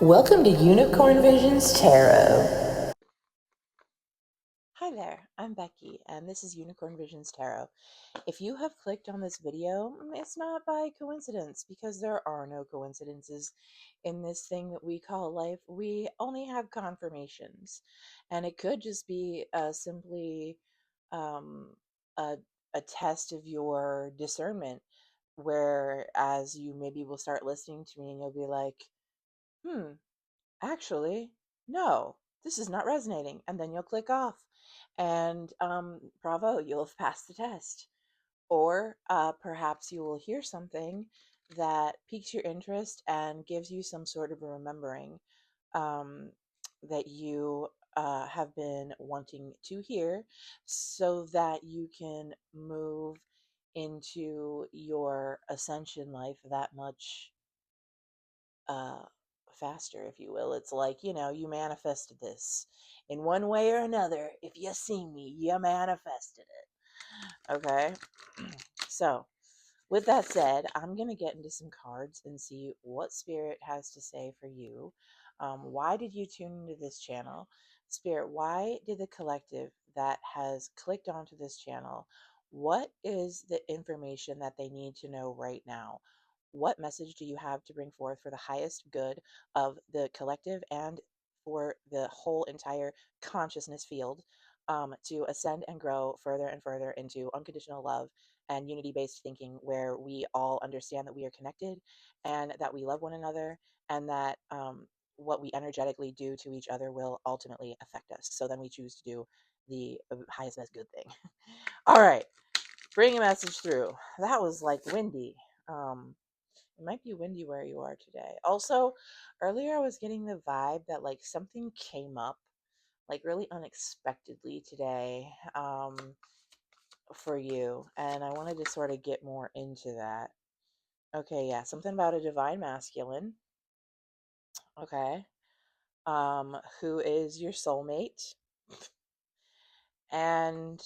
Welcome to Unicorn Visions Tarot. Hi there, I'm Becky, and this is Unicorn Visions Tarot. If you have clicked on this video, it's not by coincidence, because there are no coincidences in this thing that we call life. We only have confirmations, and it could just be simply um, a, a test of your discernment, whereas you maybe will start listening to me and you'll be like, actually, no, this is not resonating. And then you'll click off. And bravo, you'll have passed the test. Or perhaps you will hear something that piques your interest and gives you some sort of a remembering um, that you have been wanting to hear so that you can move into your ascension life that much uh, faster, if you will. It's like, you manifested this in one way or another. If you see me, you manifested it. Okay. So, with that said, I'm going to get into some cards and see what Spirit has to say for you. Why did you tune into this channel? Spirit, why did the collective that has clicked onto this channel, what is the information that they need to know right now? What message do you have to bring forth for the highest good of the collective and for the whole entire consciousness field, to ascend and grow further and further into unconditional love and unity based thinking, where we all understand that we are connected and that we love one another, and that what we energetically do to each other will ultimately affect us. So then we choose to do the highest, best good thing. All right, bring a message through. That was like windy. It might be windy where you are today. Also, earlier I was getting the vibe that like something came up like really unexpectedly today. For you, and I wanted to sort of get more into that. Okay, yeah, something about a divine masculine, okay, who is your soulmate, and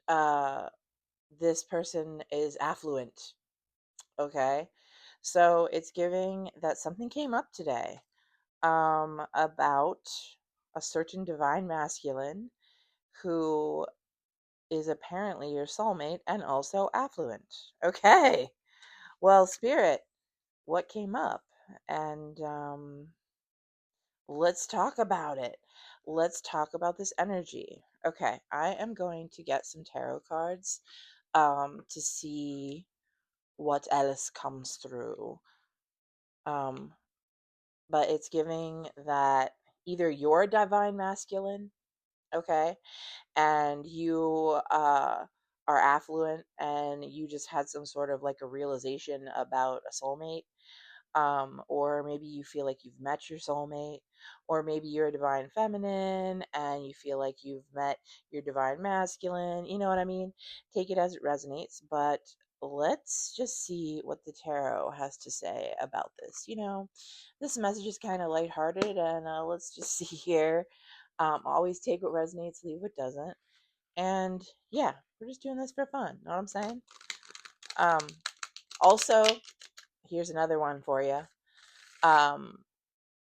uh, this person is affluent, okay? So it's giving that something came up today, about a certain divine masculine who is apparently your soulmate and also affluent. Okay, well, Spirit, what came up? And let's talk about it. Let's talk about this energy. Okay, I am going to get some tarot cards to see what else comes through. Um, but it's giving that either you're divine masculine, okay, and you are affluent and you just had some sort of like a realization about a soulmate, or maybe you feel like you've met your soulmate, or maybe you're a divine feminine and you feel like you've met your divine masculine. You know what I mean? Take it as it resonates, but let's just see what the tarot has to say about this. This message is kind of lighthearted, and let's just see here. Always take what resonates, leave what doesn't. And yeah, we're just doing this for fun. Know what I'm saying? Um, Also, here's another one for you. Um,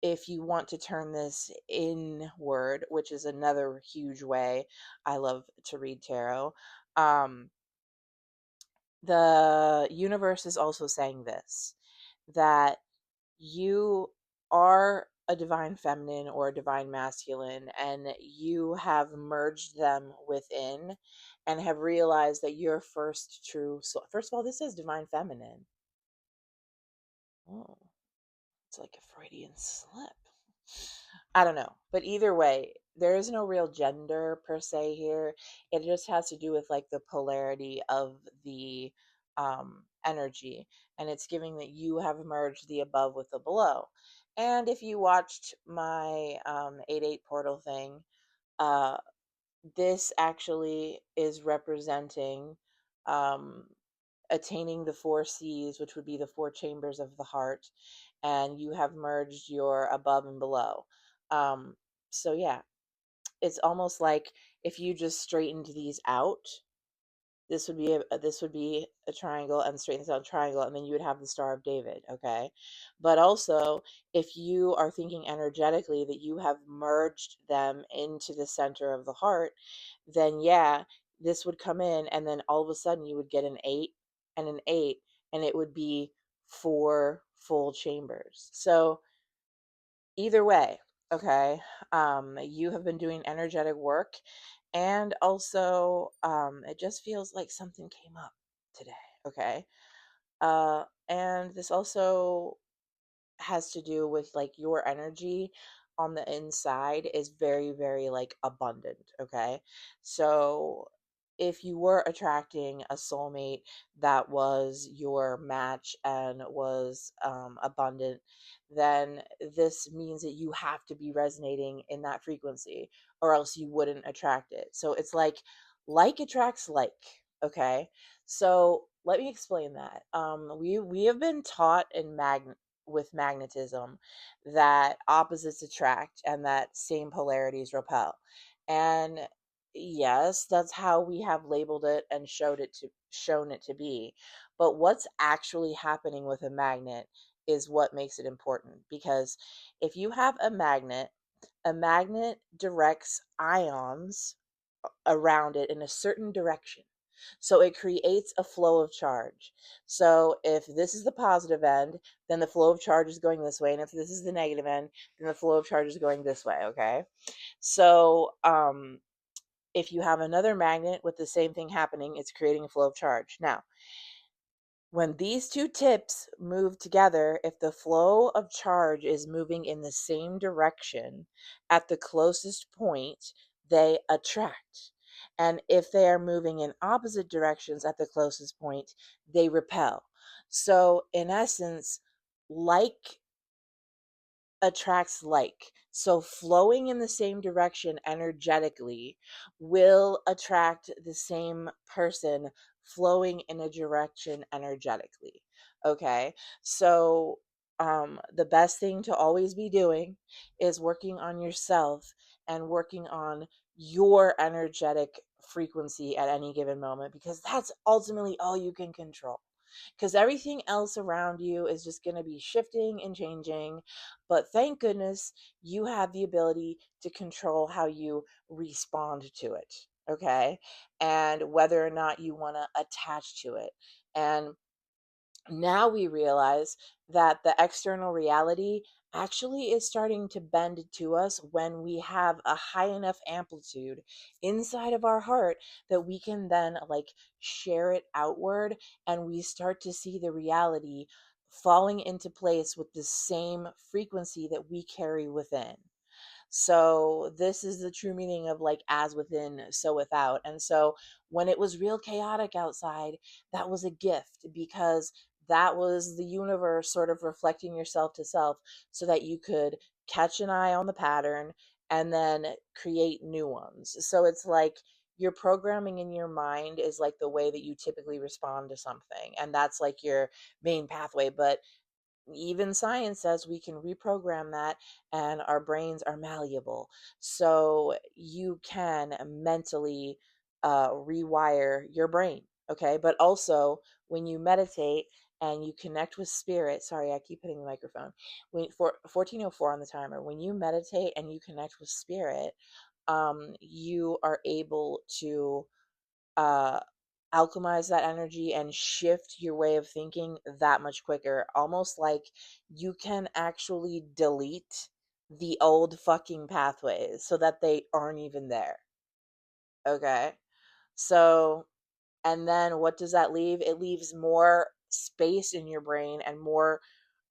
if you want to turn this inward, which is another huge way I love to read tarot, um, the universe is also saying this, that you are a divine feminine or a divine masculine, and you have merged them within and have realized that your first true soul. First of all, this says divine feminine. Oh, it's like a Freudian slip. I don't know. But either way, there is no real gender per se here. It just has to do with like the polarity of the energy. And it's giving that you have merged the above with the below. And if you watched my 8-8 portal thing, uh, this actually is representing um, attaining the 4 C's, which would be the 4 chambers of the heart, and you have merged your above and below. Um, so yeah, it's almost like if you just straightened these out, this would be a triangle, and straighten this out triangle, and then you would have the Star of David. Okay, but also if you are thinking energetically that you have merged them into the center of the heart, then yeah, this would come in, and then all of a sudden you would get an 8 and an 8, and it would be 4 full chambers. So either way, okay, you have been doing energetic work, and also it just feels like something came up today. Okay, and this also has to do with like your energy on the inside is very, very like abundant. Okay, so if you were attracting a soulmate that was your match and was abundant, then this means that you have to be resonating in that frequency, or else you wouldn't attract it. So it's like attracts like. Okay, so let me explain that. We have been taught in with magnetism that opposites attract and that same polarities repel. And yes, that's how we have labeled it and shown it to be. But what's actually happening with a magnet is what makes it important, because if you have a magnet directs ions around it in a certain direction. So it creates a flow of charge. So if this is the positive end, then the flow of charge is going this way. And if this is the negative end, then the flow of charge is going this way. Okay. So if you have another magnet with the same thing happening, it's creating a flow of charge. Now, when these two tips move together, if the flow of charge is moving in the same direction at the closest point, they attract. And if they are moving in opposite directions at the closest point, they repel. So, in essence, like attracts like. So, flowing in the same direction energetically will attract the same person flowing in a direction energetically. Okay. So, the best thing to always be doing is working on yourself and working on your energetic frequency at any given moment, because that's ultimately all you can control, because everything else around you is just going to be shifting and changing. But thank goodness you have the ability to control how you respond to it. Okay. And whether or not you want to attach to it. And now we realize that the external reality actually is starting to bend to us when we have a high enough amplitude inside of our heart that we can then like share it outward, and we start to see the reality falling into place with the same frequency that we carry within. So this is the true meaning of like as within, so without. And so when it was real chaotic outside, that was a gift, because that was the universe sort of reflecting yourself to self so that you could catch an eye on the pattern and then create new ones. So it's like your programming in your mind is like the way that you typically respond to something. And that's like your main pathway. But even science says we can reprogram that, and our brains are malleable. So you can mentally rewire your brain. Okay. But also, when you meditate and you connect with spirit, sorry, I keep hitting the microphone. When for 1404 on the timer, when you meditate and you connect with spirit, you are able to uh, alchemize that energy and shift your way of thinking that much quicker. Almost like you can actually delete the old fucking pathways so that they aren't even there. Okay. So, and then what does that leave? It leaves more space in your brain and more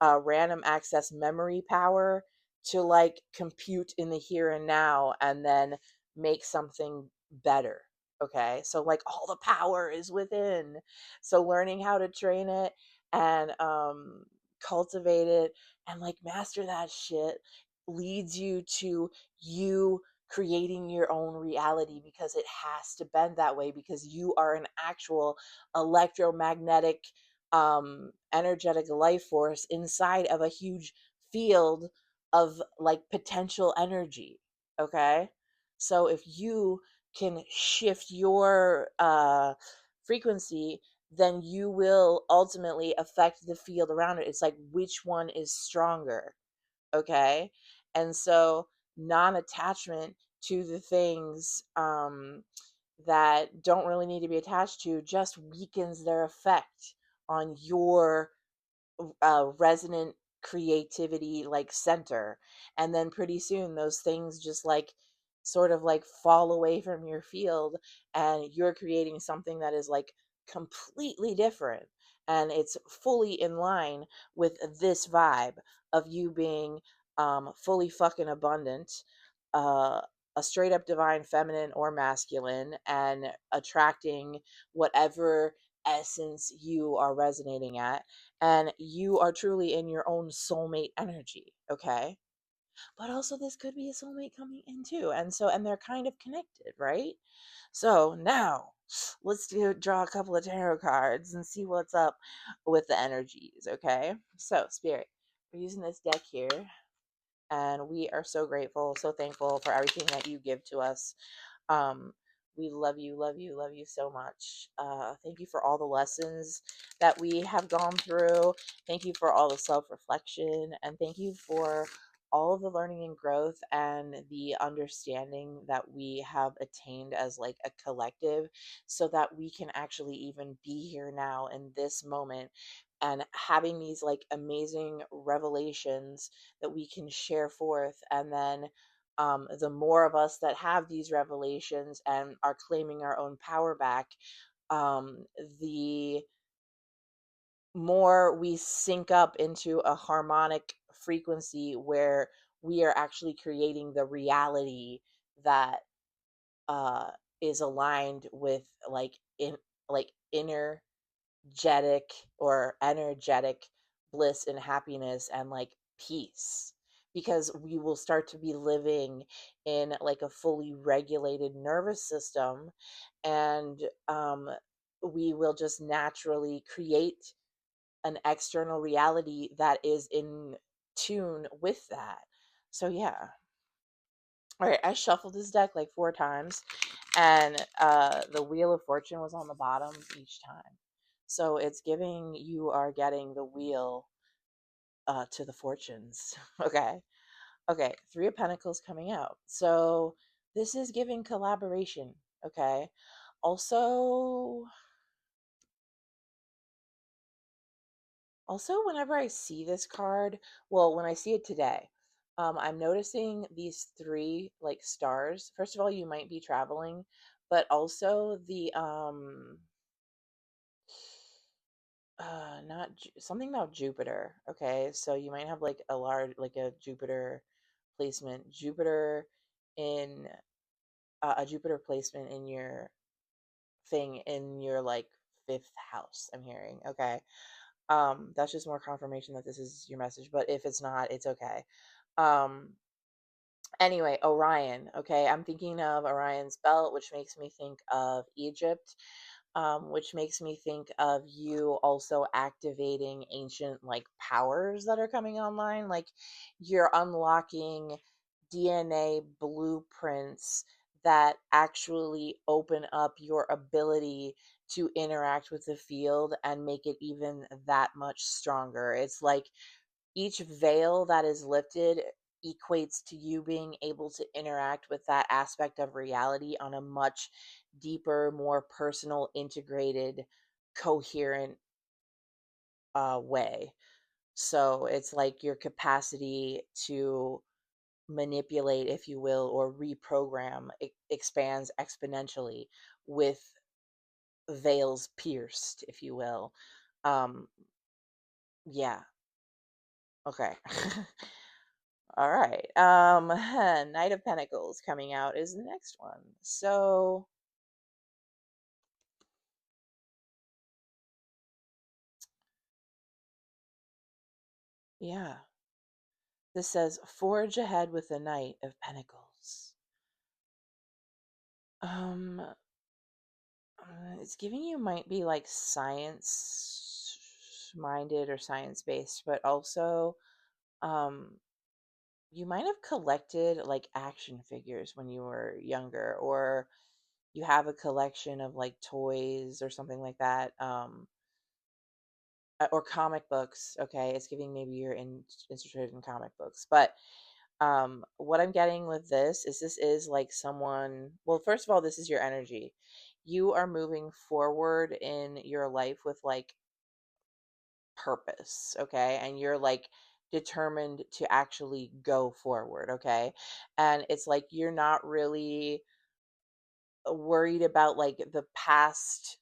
random access memory power to like compute in the here and now and then make something better. Okay. So, like, all the power is within. So, learning how to train it and cultivate it and like master that shit leads you to you creating your own reality, because it has to bend that way, because you are an actual electromagnetic energetic life force inside of a huge field of like potential energy. Okay, so if you can shift your frequency, then you will ultimately affect the field around it. It's like which one is stronger, okay? And so non-attachment to the things that don't really need to be attached to just weakens their effect on your resonant creativity like center. And then pretty soon those things just like sort of like fall away from your field, and you're creating something that is like completely different, and it's fully in line with this vibe of you being fully fucking abundant, uh a straight up divine feminine or masculine, and attracting whatever essence you are resonating at, and you are truly in your own soulmate energy, okay? But also this could be a soulmate coming in too, and so and they're kind of connected, right? So now let's draw a couple of tarot cards and see what's up with the energies, okay? So spirit, we're using this deck here, and we are so grateful, so thankful for everything that you give to us. um, we love you, love you, love you so much. Thank you for all the lessons that we have gone through. Thank you for all the self reflection. And thank you for all of the learning and growth and the understanding that we have attained as like a collective, so that we can actually even be here now in this moment and having these like amazing revelations that we can share forth. And then the more of us that have these revelations and are claiming our own power back, um, the more we sync up into a harmonic frequency where we are actually creating the reality that uh, is aligned with like energetic or energetic bliss and happiness and like peace, because we will start to be living in like a fully regulated nervous system, and we will just naturally create an external reality that is in tune with that. So yeah. All right, I shuffled this deck like 4 times, and the Wheel of Fortune was on the bottom each time. So it's giving you are getting the wheel to the fortunes. Okay. Okay. Three of Pentacles coming out. So this is giving collaboration. Okay. Also, whenever I see this card, well, when I see it today, I'm noticing these three like stars. First of all, you might be traveling, but also the not something about Jupiter. Okay, so you might have like a large, like a Jupiter placement, Jupiter in a Jupiter placement in your thing in your like fifth house. I'm hearing. Okay, that's just more confirmation that this is your message. But if it's not, it's okay. Um, Anyway, Orion. Okay, I'm thinking of Orion's belt, which makes me think of Egypt, which makes me think of you also activating ancient like powers that are coming online. Like you're unlocking DNA blueprints that actually open up your ability to interact with the field and make it even that much stronger. It's like each veil that is lifted equates to you being able to interact with that aspect of reality on a much deeper, more personal, integrated, coherent way. So it's like your capacity to manipulate, if you will, or reprogram expands exponentially with veils pierced, if you will. Um, yeah. Okay. All right. Knight of Pentacles coming out is the next one. So, yeah. This says forge ahead with the Knight of Pentacles. It's giving you might be like science minded or science based, but also um you might have collected like action figures when you were younger, or you have a collection of like toys or something like that, or comic books. Okay, it's giving maybe you're interested in comic books, but what I'm getting with this is like someone, well, first of all, this is your energy. You are moving forward in your life with like purpose, okay? And you're like determined to actually go forward, okay? And it's like you're not really worried about like the past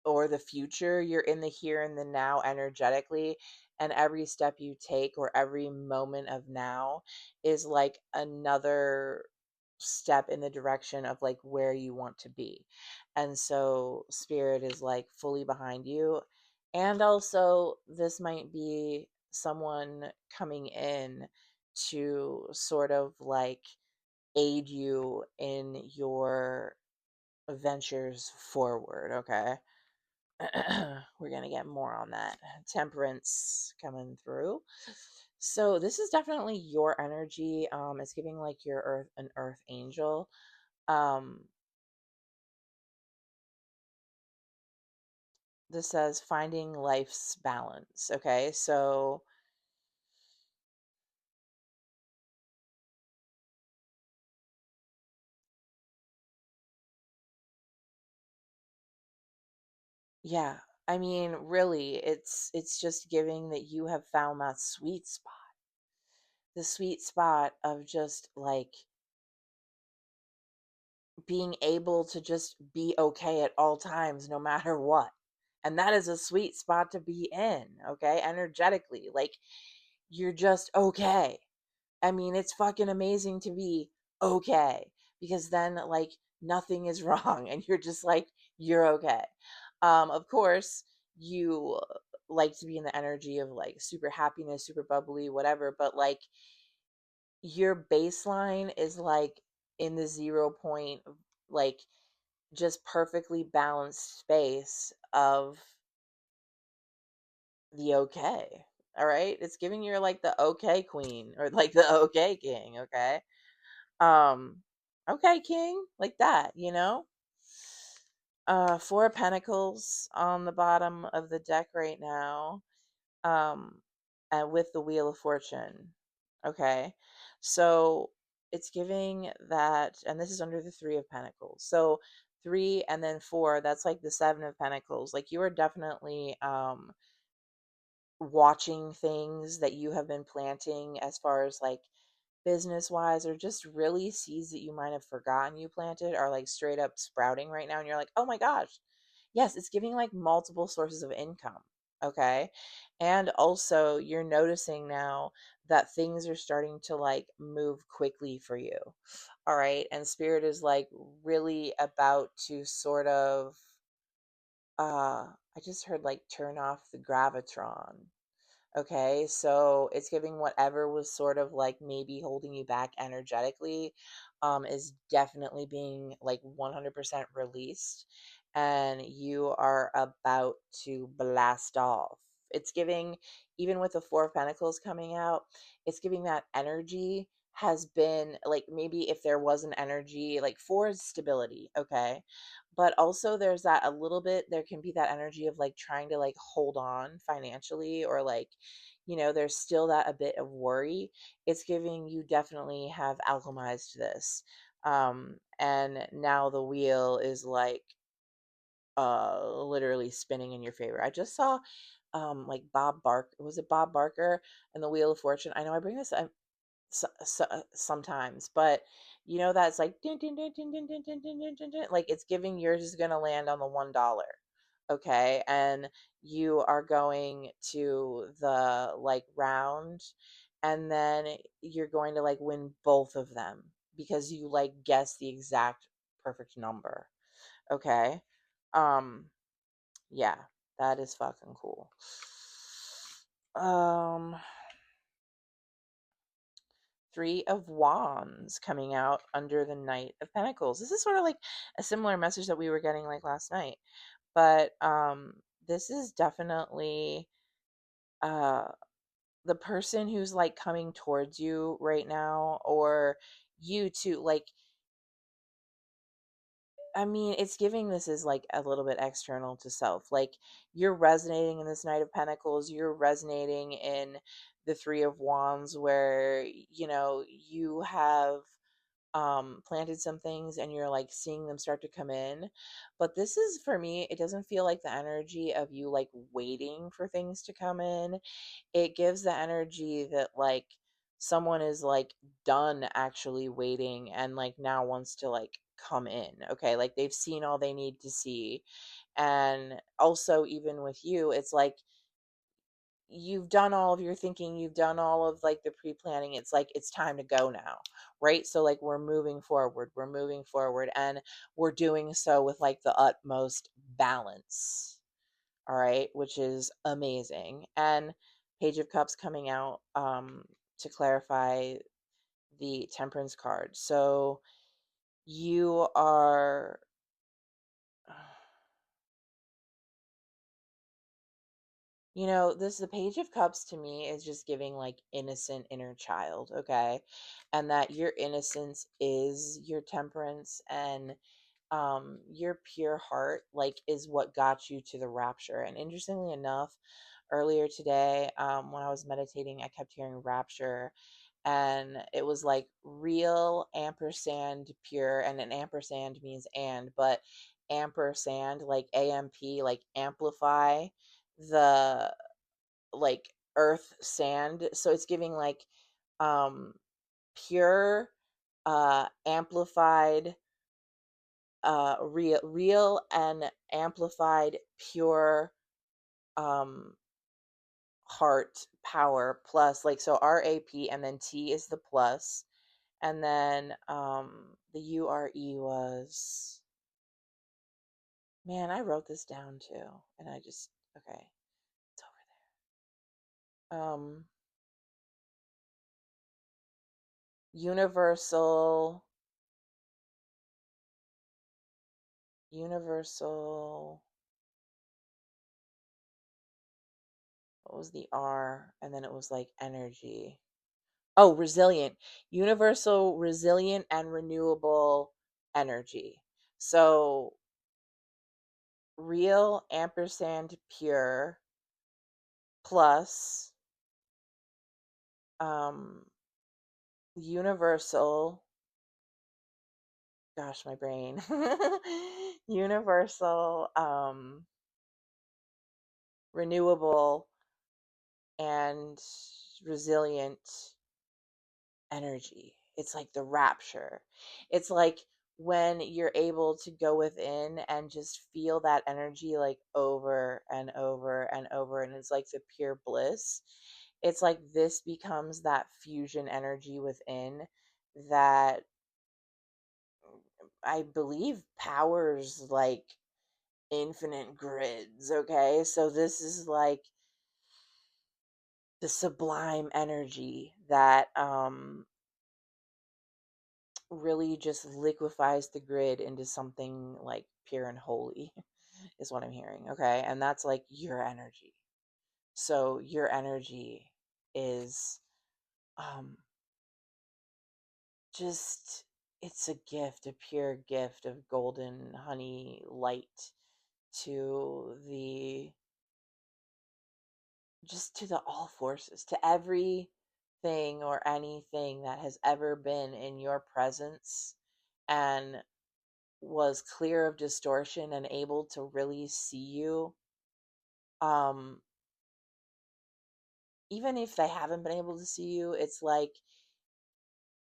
or the future. You're in the here and the now energetically, and every step you take or every moment of now is like another step in the direction of like where you want to be. And so spirit is like fully behind you. And also this might be someone coming in to sort of like aid you in your ventures forward, okay? We're going to get more on that. Temperance coming through. So this is definitely your energy. It's giving like your earth, an earth angel. Um, this says finding life's balance. Okay. So yeah, I mean, really, it's just giving that you have found that sweet spot. The sweet spot of just like being able to just be okay at all times, no matter what. And that is a sweet spot to be in, okay? Energetically. Like, you're just okay. I mean, it's fucking amazing to be okay because then, like, nothing is wrong and you're just like, you're okay. Of course, you like to be in the energy of like super happiness, super bubbly, whatever, but like, your baseline is like in the 0 point, like just perfectly balanced space of the okay. All right. It's giving you like the okay queen or like the okay king. Okay. Um, okay, king, like that, you know? Four of Pentacles on the bottom of the deck right now. Um, and with the Wheel of Fortune. Okay. So it's giving that, and this is under the Three of Pentacles. So three and then four, that's like the Seven of Pentacles. Like you are definitely watching things that you have been planting as far as like business wise or just really seeds that you might have forgotten you planted are like straight up sprouting right now and you're like, "Oh my gosh." Yes, it's giving like multiple sources of income, okay? And also you're noticing now that things are starting to like move quickly for you. All right? And spirit is like really about to sort of I just heard like turn off the gravitron. Okay, so it's giving whatever was sort of like maybe holding you back energetically is definitely being like 100% released, and you are about to blast off. It's giving, even with the Four of Pentacles coming out, it's giving that energy has been like maybe if there was an energy, like four is stability, okay? But also there's that a little bit, there can be that energy of like trying to like hold on financially or like, there's still that a bit of worry. It's giving you definitely have alchemized this. And now the wheel is like literally spinning in your favor. I just saw like was it Bob Barker and the Wheel of Fortune? I know I bring this up sometimes, but that's like dun, dun, dun, dun, dun, dun, dun, dun, dun, dun, dun. Like it's giving yours is going to land on the $1, okay? And you are going to the like round, and then you're going to like win both of them because you like guess the exact perfect number, okay? um yeah, that is fucking cool. um Three of Wands coming out under the Knight of Pentacles. This is sort of like a similar message that we were getting like last night. But this is definitely uh the person who's like coming towards you right now, or you too, like I mean, it's giving this is like a little bit external to self. Like you're resonating in this Knight of Pentacles, you're resonating in the Three of Wands, where, you have planted some things and you're like seeing them start to come in. But this is for me, it doesn't feel like the energy of you like waiting for things to come in. It gives the energy that like someone is like done actually waiting and like now wants to like come in. Okay, like they've seen all they need to see. And also, even with you, it's like you've done all of your thinking, you've done all of like the pre-planning. It's like it's time to go now, right? So like we're moving forward and we're doing so with like the utmost balance. All right, which is amazing. And Page of Cups coming out to clarify the Temperance card. So you are this the Page of Cups to me is just giving like innocent inner child, okay? And that your innocence is your temperance, and your pure heart like is what got you to the rapture. And interestingly enough, earlier today, when I was meditating, I kept hearing rapture, and it was like real ampersand pure, and an ampersand means and, but ampersand like amp, like amplify the like earth sand. So it's giving like um pure, amplified, real and amplified pure, um heart power plus, like, so RAP, and then T is the plus, and then the URE was, man, I wrote this down too, and I just, okay, it's over there. Universal, universal, what was the R? And then it was like energy. Oh, resilient. Universal, resilient, and renewable energy. So real ampersand pure plus um universal, gosh, my brain. Universal, renewable, and resilient energy. It's like the rapture. It's like when you're able to go within and just feel that energy like over and over and over, and it's like the pure bliss. It's like this becomes that fusion energy within that I believe powers like infinite grids. Okay, so this is like the sublime energy that really just liquefies the grid into something like pure and holy, is what I'm hearing. Okay, and that's like your energy. So your energy is um just, it's a gift, a pure gift of golden honey light to the, just to the all forces, to everything or anything that has ever been in your presence and was clear of distortion and able to really see you. um Even if they haven't been able to see you, it's like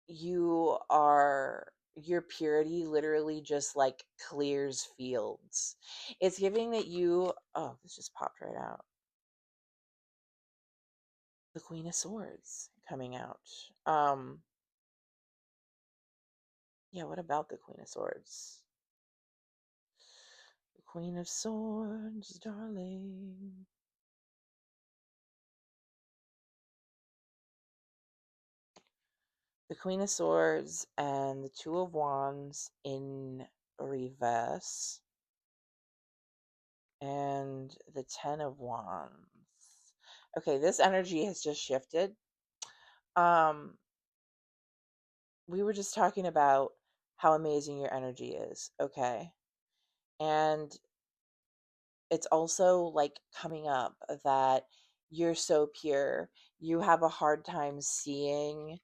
you are, your purity literally just like clears fields. It's giving that you, oh, this just popped right out, the Queen of Swords coming out. um yeah, what about the Queen of Swords? The Queen of Swords, darling. The Queen of Swords and the Two of Wands in reverse, and the Ten of Wands. Okay, this energy has just shifted. Um, we were just talking about how amazing your energy is, okay? And it's also like coming up that you're so pure. You have a hard time seeing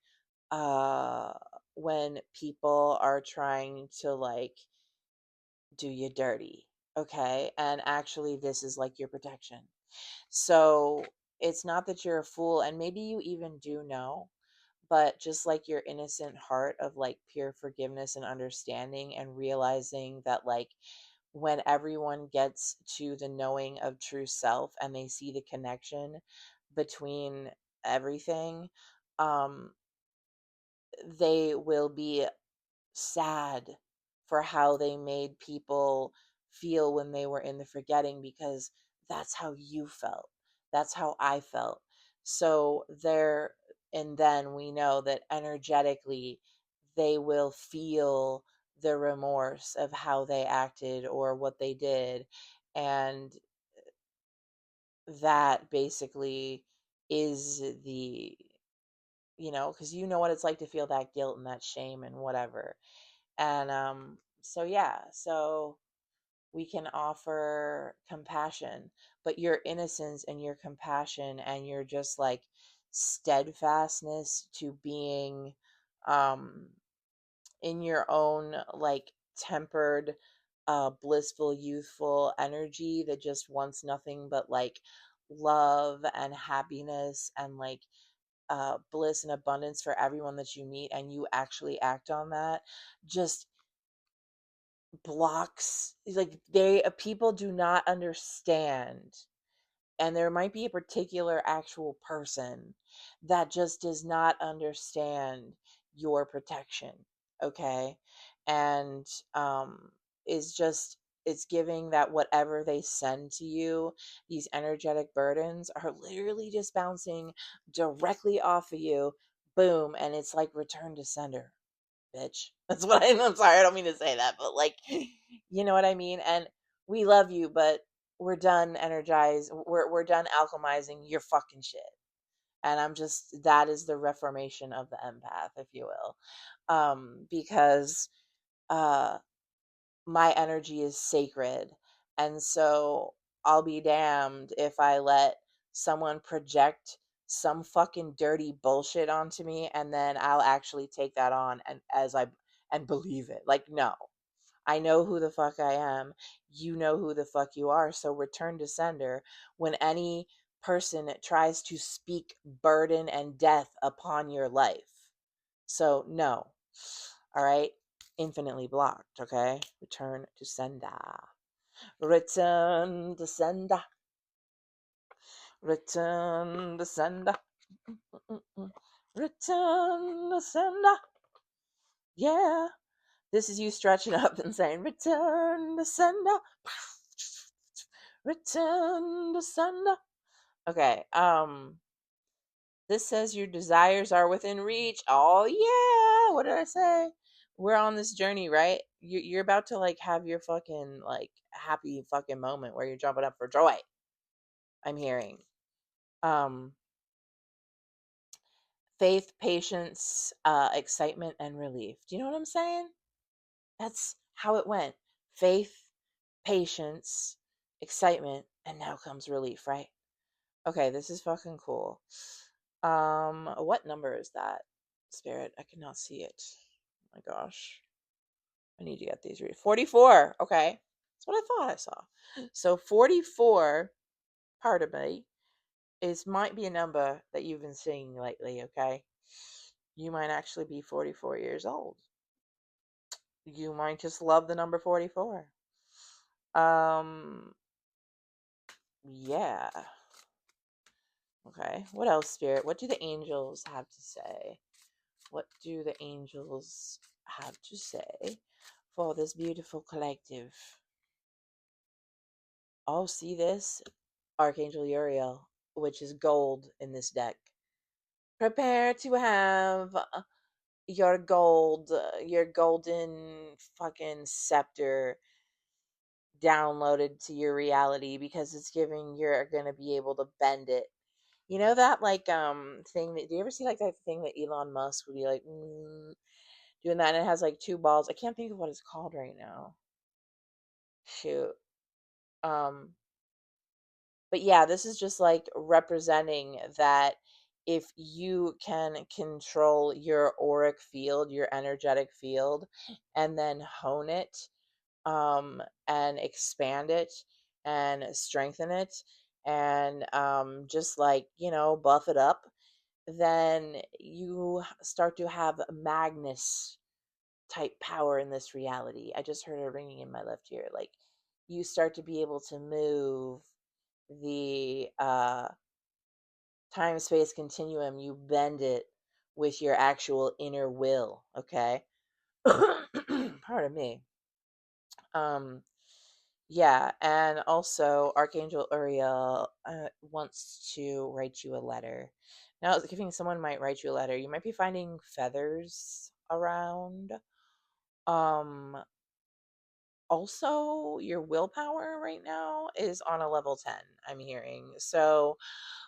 uh when people are trying to like do you dirty. Okay? And actually this is like your protection. So it's not that you're a fool, and maybe you even do know, but just like your innocent heart of like pure forgiveness and understanding and realizing that like when everyone gets to the knowing of true self and they see the connection between everything, um they will be sad for how they made people feel when they were in the forgetting, because that's how you felt. That's how I felt. So there, and then we know that energetically they will feel the remorse of how they acted or what they did. And that basically is the, because you know what it's like to feel that guilt and that shame and whatever. And so yeah, so we can offer compassion, but your innocence and your compassion and your just like steadfastness to being um in your own like tempered blissful youthful energy that just wants nothing but like love and happiness and like bliss and abundance for everyone that you meet, and you actually act on that, just blocks like they people do not understand. And there might be a particular actual person that just does not understand your protection. Okay. And is just, it's giving that whatever they send to you, these energetic burdens are literally just bouncing directly off of you, boom, and it's like return to sender, bitch. That's what I'm sorry, I don't mean to say that, but like, you know what I mean? And we love you, but we're done energized. We're done alchemizing your fucking shit. And I'm just, that is the reformation of the empath, if you will. Because uh my energy is sacred. And so I'll be damned if I let someone project some fucking dirty bullshit onto me and then I'll actually take that on and and believe it. Like, no. I know who the fuck I am. You know who the fuck you are. So return to sender when any person tries to speak burden and death upon your life. So, no. All right. Infinitely blocked. Okay. Return to sender. Return to sender. Return to sender. Mm-mm. Return to sender. Yeah. This is you stretching up and saying, return to sender. Return to sender. Okay. This says your desires are within reach. Oh yeah. What did I say? We're on this journey, right? You're about to like have your fucking like happy fucking moment where you're jumping up for joy. I'm hearing. Um, faith, patience, excitement, and relief. Do you know what I'm saying? That's how it went. Faith, patience, excitement, and now comes relief, right? Okay, this is fucking cool. What number is that? Spirit, I cannot see it. Oh my gosh. I need to get these read. 44. Okay. That's what I thought I saw. So 44, pardon me, is might be a number that you've been seeing lately, okay? You might actually be 44 years old. You might just love the number 44. Um, yeah. Okay. What else, Spirit? What do the angels have to say? What do the angels have to say for this beautiful collective? Oh, see this? Archangel Uriel, which is gold in this deck. Prepare to have your gold, your golden fucking scepter downloaded to your reality, because it's giving you're gonna be able to bend it. You know that like thing that, do you ever see like that thing that Elon Musk would be like doing that, and it has like two balls. I can't think of what it's called right now. shoot. Um, but yeah, this is just like representing that if you can control your auric field, your energetic field, and then hone it, and expand it and strengthen it, and just like, buff it up, then you start to have Magnus type power in this reality. I just heard a ringing in my left ear. Like, you start to be able to move the time space continuum, you bend it with your actual inner will, okay? Pardon me. Um, yeah, and also Archangel Uriel wants to write you a letter. Now, it's giving someone might write you a letter. You might be finding feathers around. Um, Also, your willpower right now is on a level 10, I'm hearing. So,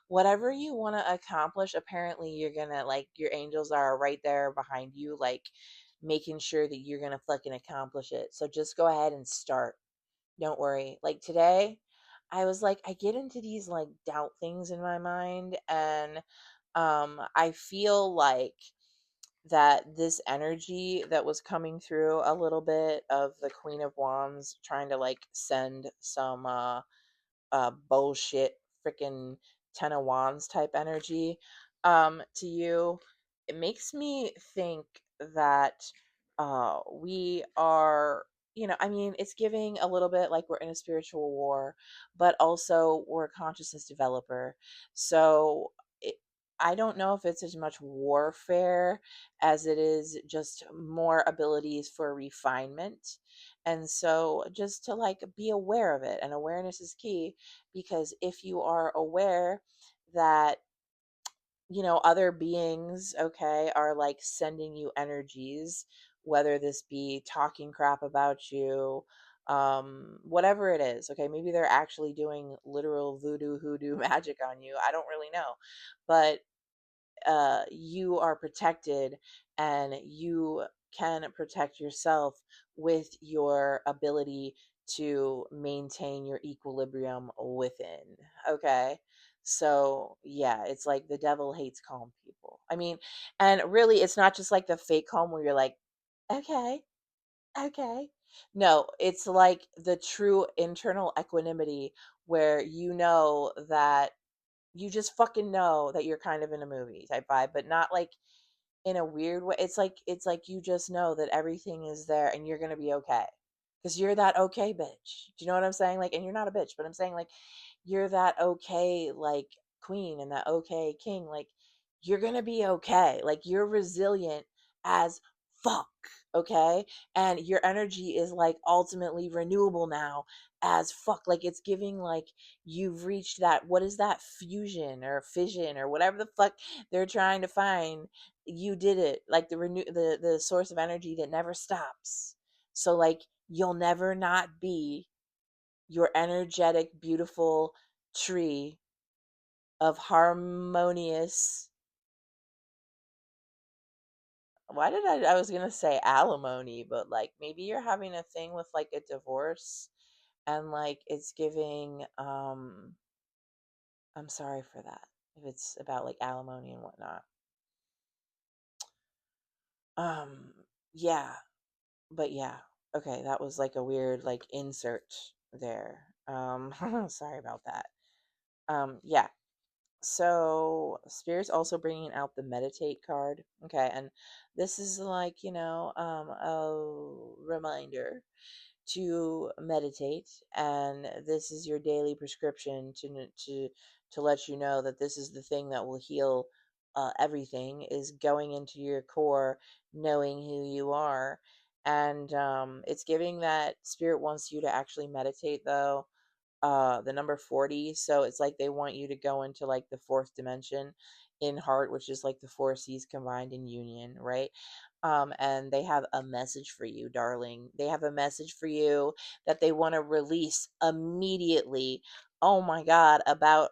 whatever you want to accomplish, apparently you're gonna, like, your angels are right there behind you, like, making sure that you're gonna fucking accomplish it. So just go ahead and start. Don't worry. Like today, I was like, I get into these like doubt things in my mind, and I feel like that this energy that was coming through a little bit of the Queen of Wands trying to like send some bullshit freaking Ten of Wands type energy to you, it makes me think that we are, I mean, it's giving a little bit like we're in a spiritual war, but also we're a consciousness developer. So it, I don't know if it's as much warfare as it is just more abilities for refinement. And so just to like be aware of it, and awareness is key, because if you are aware that, other beings, okay, are like sending you energies, whether this be talking crap about you, whatever it is, okay, maybe they're actually doing literal voodoo hoodoo magic on you. I don't really know. But you are protected, and you can protect yourself with your ability to maintain your equilibrium within. Okay. So, yeah, it's like the devil hates calm people. I mean, and really, it's not just like the fake calm where you're like, okay, okay. No, it's like the true internal equanimity where you know that you just fucking know that you're kind of in a movie type vibe, but not like in a weird way. It's like you just know that everything is there and you're gonna be okay. Because you're that okay bitch. Do you know what I'm saying? Like, and you're not a bitch, but I'm saying like you're that okay like queen and that okay king. Like, you're gonna be okay. Like, you're resilient as fuck. Okay. And your energy is like ultimately renewable now as fuck. Like, it's giving like you've reached that, what is that, fusion or fission or whatever the fuck they're trying to find. You did it. Like the source of energy that never stops. So like you'll never not be your energetic, beautiful tree of harmonious. Why did I was gonna say alimony, but like maybe you're having a thing with like a divorce, and like it's giving I'm sorry for that if it's about like alimony and whatnot. Um yeah, but yeah. Okay, that was like a weird like insert there. Sorry about that. Yeah. So Spirit's also bringing out the meditate card. Okay, and this is like, a reminder to meditate, and this is your daily prescription to let you know that this is the thing that will heal everything, is going into your core, knowing who you are. And it's giving that Spirit wants you to actually meditate, though, the number 40. So it's like they want you to go into like the fourth dimension in heart, which is like the four C's combined in union, right? And they have a message for you, darling. They have a message for you that they want to release immediately. Oh my God, about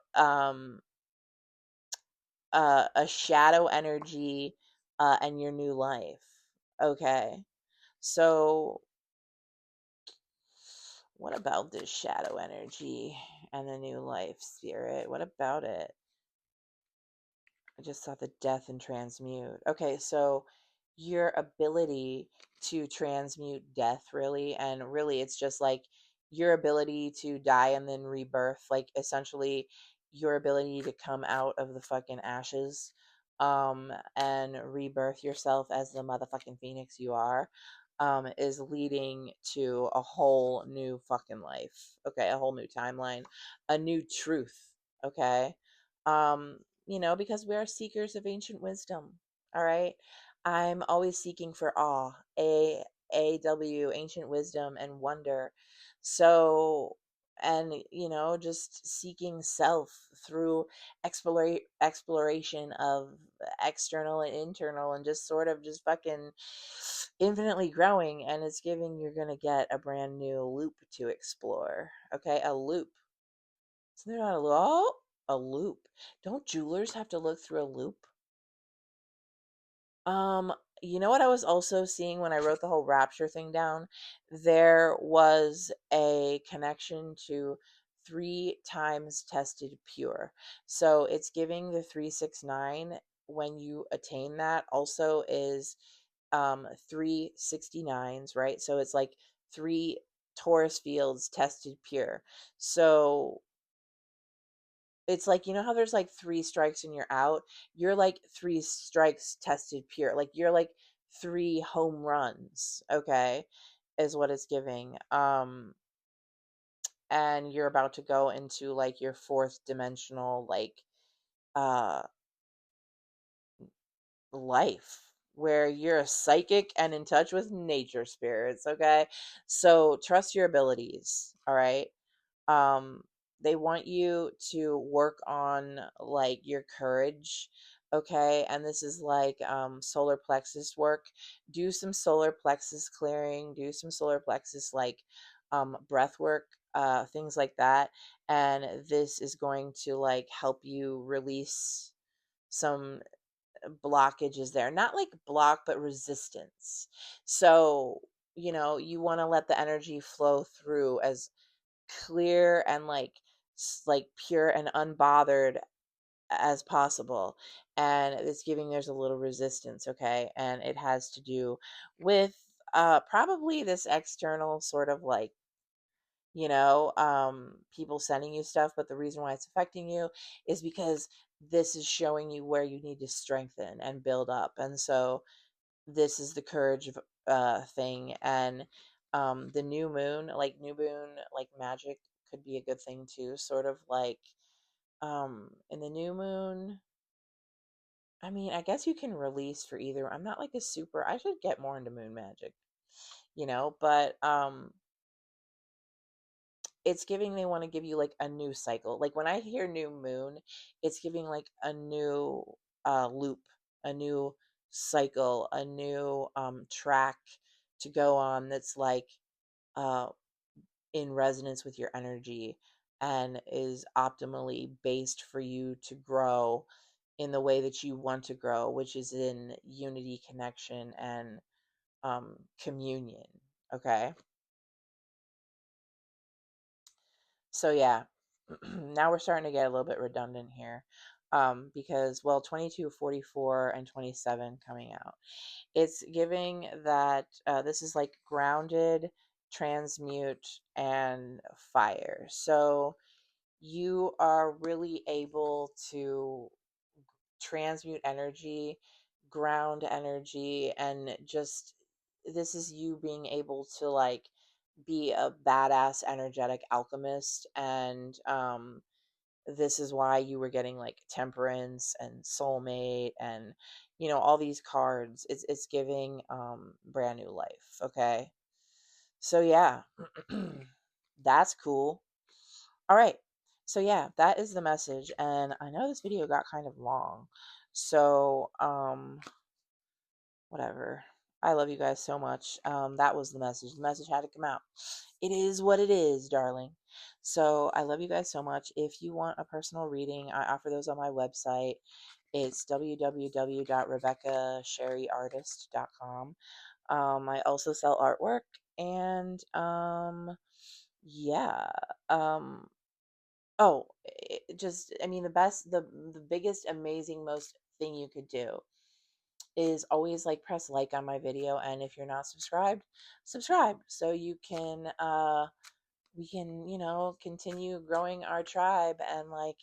a shadow energy and your new life. Okay. So What about this shadow energy and the new life spirit? What about it? I just saw the death and transmute. Okay, so your ability to transmute death, really, and really it's just like your ability to die and then rebirth, like essentially your ability to come out of the fucking ashes and rebirth yourself as the motherfucking phoenix you are, is leading to a whole new fucking life. Okay, a whole new timeline, a new truth. Okay. Um, because we are seekers of ancient wisdom. All right. I'm always seeking for awe, AW, ancient wisdom and wonder. So, and, just seeking self through exploration of external and internal and just sort of just fucking infinitely growing. And it's giving you're going to get a brand new loop to explore. Okay. A loop. Isn't there not a loop? Oh, a loop. Don't jewelers have to look through a loop? Um, you know what I was also seeing when I wrote the whole rapture thing down? There was a connection to 3 times tested pure. So it's giving the 369 when you attain that also is 369s, right? So it's like 3 Taurus fields tested pure. So it's like, how there's like 3 strikes and you're out? You're like 3 strikes tested pure. Like you're like 3 home runs, okay? Is what it's giving. And you're about to go into like your fourth dimensional like uh life where you're a psychic and in touch with nature spirits, okay? So trust your abilities, all right? um they want you to work on like your courage, okay? And this is like solar plexus work. Do some solar plexus clearing, do some solar plexus like breath work, things like that. And this is going to like help you release some blockages there, not like block but resistance. So you want to let the energy flow through as clear and like pure and unbothered as possible. And it's giving there's a little resistance, okay? And it has to do with probably this external sort of like people sending you stuff, but the reason why it's affecting you is because this is showing you where you need to strengthen and build up. And so this is the courage thing. And the new moon like magic could be a good thing too, sort of like in the new moon. I mean, I guess you can release for either. I'm not like a super, I should get more into moon magic, but it's giving they want to give you like a new cycle. Like when I hear new moon, it's giving like a new loop, a new cycle, a new track to go on that's like uh in resonance with your energy and is optimally based for you to grow in the way that you want to grow, which is in unity, connection, and communion. Okay. So yeah, now we're starting to get a little bit redundant here, because well, 22, 44, and 27 coming out. It's giving that this is like grounded, transmute, and fire. So you are really able to transmute energy, ground energy, and just this is you being able to like be a badass energetic alchemist. And this is why you were getting like temperance and soulmate and all these cards. It's giving brand new life, okay? So yeah, that's cool. All right. So yeah, that is the message. And I know this video got kind of long. So whatever. I love you guys so much. That was the message. The message had to come out. It is what it is, darling. So I love you guys so much. If you want a personal reading, I offer those on my website. It's www.rebeccasherryartist.com. I also sell artwork, and Yeah. Um, oh, just, I mean, the best, the biggest, amazing, most thing you could do is always like press like on my video. And if you're not subscribed, subscribe so you can, we can, continue growing our tribe. And like,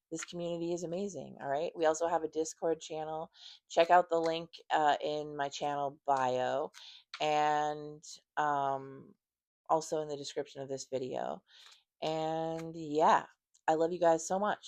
this community is amazing. All right. We also have a Discord channel. Check out the link in my channel bio, and um, also in the description of this video. And yeah, I love you guys so much.